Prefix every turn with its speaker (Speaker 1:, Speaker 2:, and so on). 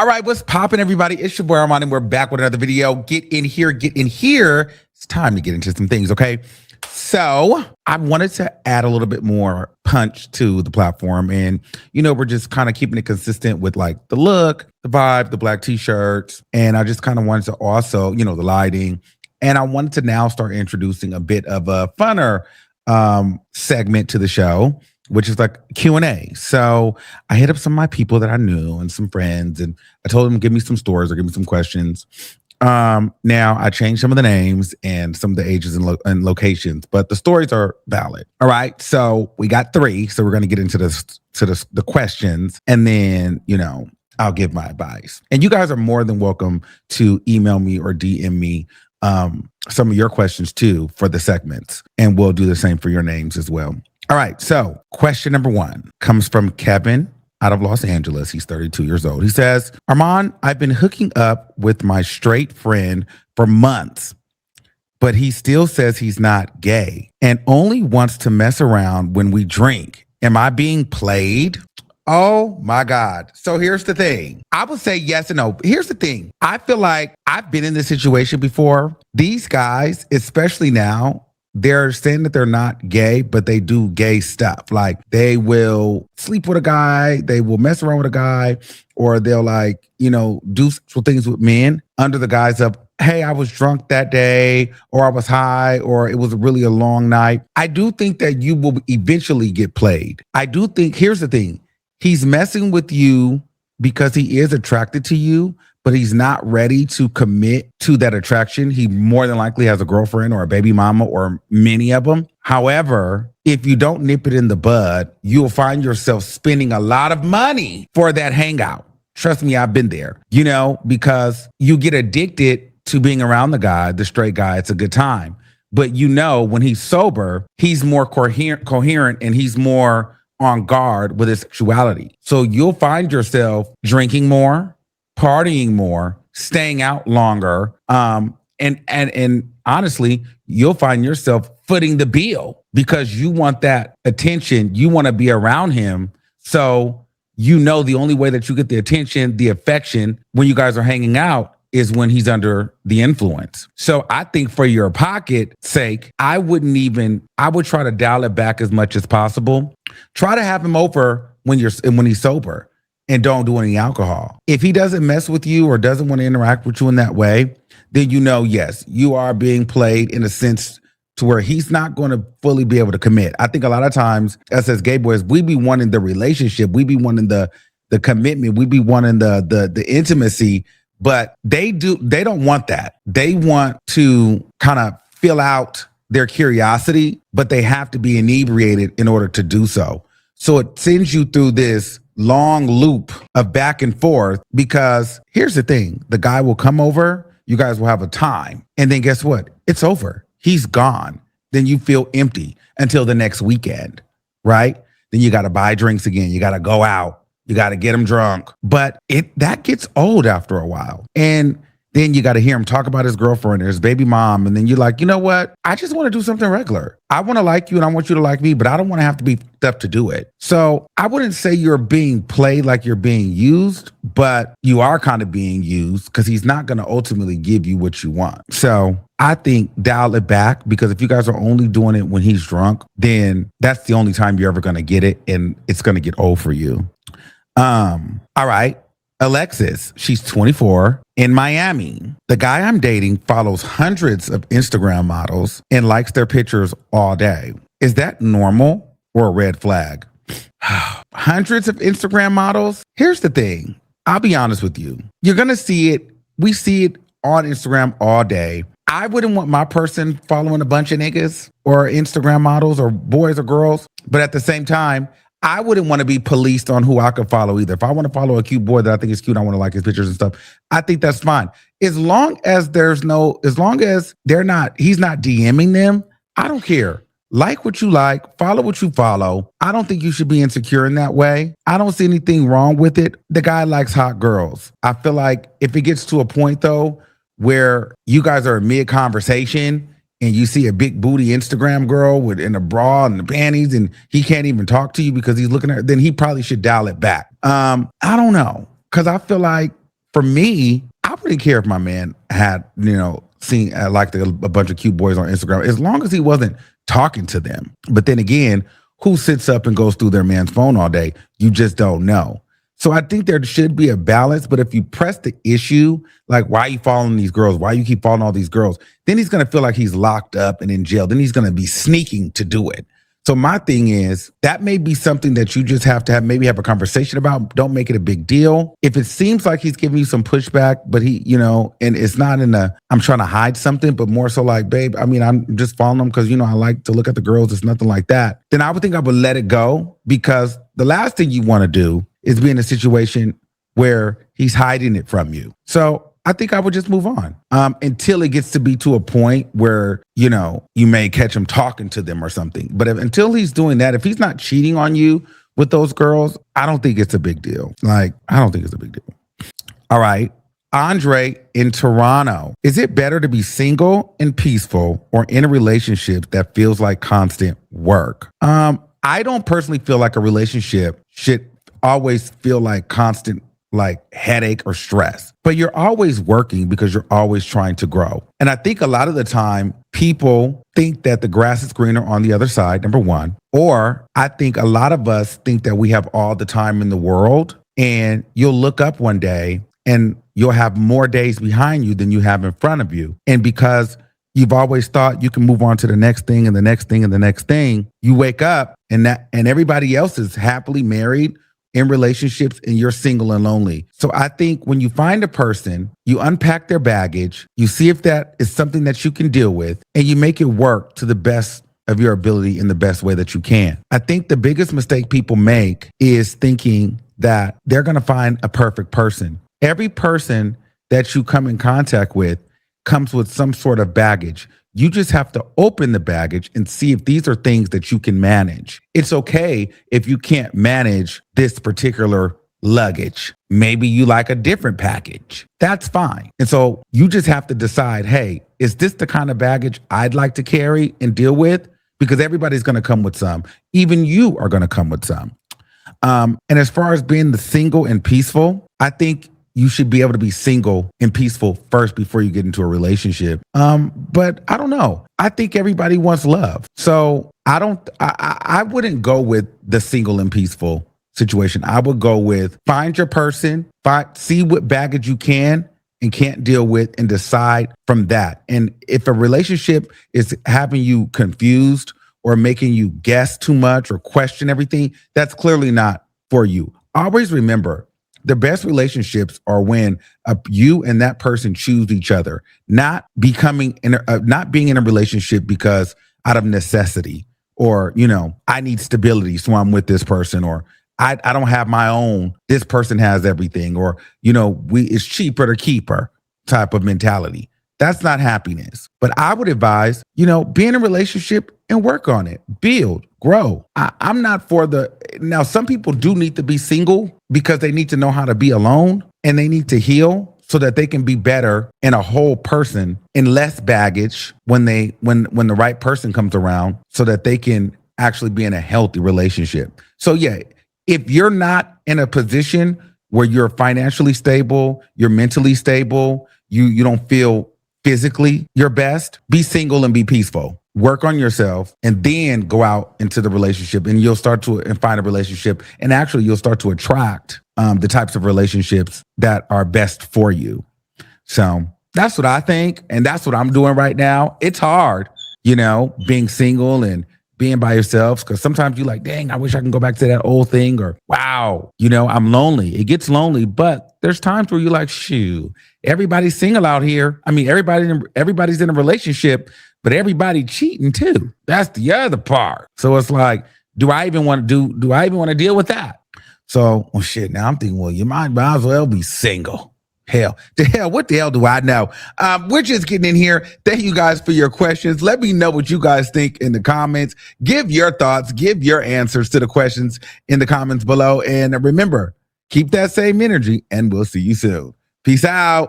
Speaker 1: All right, what's poppin', everybody? It's your boy Armon, and we're back with another video. Get in here, get in here. It's time to get into some things, okay? So I wanted to add a little bit more punch to the platform. And, we're just kind of keeping it consistent with like the look, the vibe, the black t-shirts. And I just kind of wanted to also, the lighting. And I wanted to now start introducing a bit of a funner segment to the show, which is like Q&A. So I hit up some of my people that I knew and some friends, and I told them, give me some stories or give me some questions. Now I changed some of the names and some of the ages and locations, but the stories are valid. All right. So we got 3. So we're going to get into the questions, and then, I'll give my advice. And you guys are more than welcome to email me or DM me some of your questions too for the segments, and we'll do the same for your names as well. All right. So question number 1 comes from Kevin out of Los Angeles. He's 32 years old. He says, Armon, I've been hooking up with my straight friend for months, but he still says he's not gay and only wants to mess around when we drink. Am I being played? Oh my God. So here's the thing. I would say yes and no. Here's the thing. I feel like I've been in this situation before. These guys, especially now, they're saying that they're not gay, but they do gay stuff. Like they will sleep with a guy, they will mess around with a guy, or they'll do sexual things with men under the guise of, hey, I was drunk that day, or I was high, or it was really a long night. I do think that you will eventually get played. I do think, here's the thing. He's messing with you because he is attracted to you, but he's not ready to commit to that attraction. He more than likely has a girlfriend or a baby mama or many of them. However, if you don't nip it in the bud, you'll find yourself spending a lot of money for that hangout. Trust me, I've been there, because you get addicted to being around the guy, the straight guy. It's a good time. But when he's sober, he's more coherent and he's more on guard with his sexuality. So you'll find yourself drinking more, partying more, staying out longer, and honestly, you'll find yourself footing the bill because you want that attention. You want to be around him. So the only way that you get the attention, the affection when you guys are hanging out is when he's under the influence. So I think for your pocket sake, I would try to dial it back as much as possible. Try to have him over when he's sober. And don't do any alcohol. If he doesn't mess with you or doesn't want to interact with you in that way, then yes, you are being played in a sense to where he's not going to fully be able to commit. I think a lot of times, us as gay boys, we be wanting the relationship, we be wanting the commitment, we be wanting the intimacy, but they don't want that. They want to kind of fill out their curiosity, but they have to be inebriated in order to do so. So it sends you through this long loop of back and forth, because here's the thing. The guy will come over, you guys will have a time, and then guess what? It's over. He's gone. Then you feel empty until the next weekend, right? Then you got to buy drinks again. You got to go out. You got to get him drunk. But that gets old after a while. And then you got to hear him talk about his girlfriend or his baby mom. And then you're like, you know what? I just want to do something regular. I want to like you and I want you to like me, but I don't want to have to be stuff to do it. So I wouldn't say you're being played like you're being used, but you are kind of being used because he's not going to ultimately give you what you want. So I think dial it back, because if you guys are only doing it when he's drunk, then that's the only time you're ever going to get it. And it's going to get old for you. All right. Alexis, she's 24, in Miami. The guy I'm dating follows hundreds of Instagram models and likes their pictures all day. Is that normal or a red flag? Hundreds of Instagram models? Here's the thing. I'll be honest with you. You're going to see it. We see it on Instagram all day. I wouldn't want my person following a bunch of niggas or Instagram models or boys or girls. But at the same time, I wouldn't want to be policed on who I could follow either. If I want to follow a cute boy that I think is cute, I want to like his pictures and stuff, I think that's fine. As long as he's not DMing them, I don't care. Like what you like, follow what you follow. I don't think you should be insecure in that way. I don't see anything wrong with it. The guy likes hot girls. I feel like if it gets to a point though, where you guys are mid-conversation and you see a big booty Instagram girl in a bra and the panties and he can't even talk to you because he's looking at her, then he probably should dial it back. I don't know. Because I feel like for me, I wouldn't care if my man had, seen like a bunch of cute boys on Instagram, as long as he wasn't talking to them. But then again, who sits up and goes through their man's phone all day? You just don't know. So I think there should be a balance. But if you press the issue, like, why are you following these girls? Why you keep following all these girls? Then he's going to feel like he's locked up and in jail. Then he's going to be sneaking to do it. So my thing is, that may be something that you just have to maybe have a conversation about. Don't make it a big deal. If it seems like he's giving you some pushback, but he, and it's not I'm trying to hide something, but more so like, babe, I'm just following him because, I like to look at the girls. It's nothing like that. Then I would think I would let it go, because the last thing you want to do is be in a situation where he's hiding it from you. So I think I would just move on until it gets to be to a point where, you may catch him talking to them or something. But until he's doing that, if he's not cheating on you with those girls, I don't think it's a big deal. I don't think it's a big deal. All right. Andre in Toronto. Is it better to be single and peaceful, or in a relationship that feels like constant work? I don't personally feel like a relationship should always feel like constant headache or stress, but you're always working because you're always trying to grow. And I think a lot of the time people think that the grass is greener on the other side, number one, or I think a lot of us think that we have all the time in the world, and you'll look up one day and you'll have more days behind you than you have in front of you. And because you've always thought you can move on to the next thing and the next thing and the next thing, you wake up and everybody else is happily married, in relationships, and you're single and lonely. So I think when you find a person, you unpack their baggage, you see if that is something that you can deal with, and you make it work to the best of your ability in the best way that you can. I think the biggest mistake people make is thinking that they're going to find a perfect person. Every person that you come in contact with comes with some sort of baggage. You just have to open the baggage and see if these are things that you can manage. It's okay if you can't manage this particular luggage. Maybe you like a different package. That's fine. And so you just have to decide, hey, is this the kind of baggage I'd like to carry and deal with? Because everybody's going to come with some. Even you are going to come with some. And as far as being the single and peaceful, I think you should be able to be single and peaceful first before you get into a relationship. But I don't know. I think everybody wants love. So I wouldn't go with the single and peaceful situation. I would go with find your person, see what baggage you can and can't deal with, and decide from that. And if a relationship is having you confused or making you guess too much or question everything, that's clearly not for you. Always remember, the best relationships are when you and that person choose each other, not being in a relationship because out of necessity, or, I need stability, so I'm with this person, or I don't have my own, this person has everything, or, it's cheaper to keep her type of mentality. That's not happiness. But I would advise, be in a relationship and work on it, build, grow. I'm not for now some people do need to be single because they need to know how to be alone, and they need to heal so that they can be better in a whole person and less baggage when the right person comes around, so that they can actually be in a healthy relationship. So yeah, if you're not in a position where you're financially stable, you're mentally stable, you don't feel physically your best, be single and be peaceful. Work on yourself, and then go out into the relationship, and you'll start to find a relationship, and actually you'll start to attract the types of relationships that are best for you. So that's what I think, and that's what I'm doing right now. It's hard, being single and being by yourself, because sometimes you're like, dang, I wish I can go back to that old thing, or wow, I'm lonely. It gets lonely, but there's times where you're like, shoo, everybody's single out here. I mean, everybody's in a relationship, but everybody cheating too. That's the other part. So it's like, do I even want to deal with that? So, well, shit, now I'm thinking, well, you might as well be single. What the hell do I know? We're just getting in here. Thank you guys for your questions. Let me know what you guys think in the comments. Give your thoughts, give your answers to the questions in the comments below. And remember, keep that same energy, and we'll see you soon. Peace out.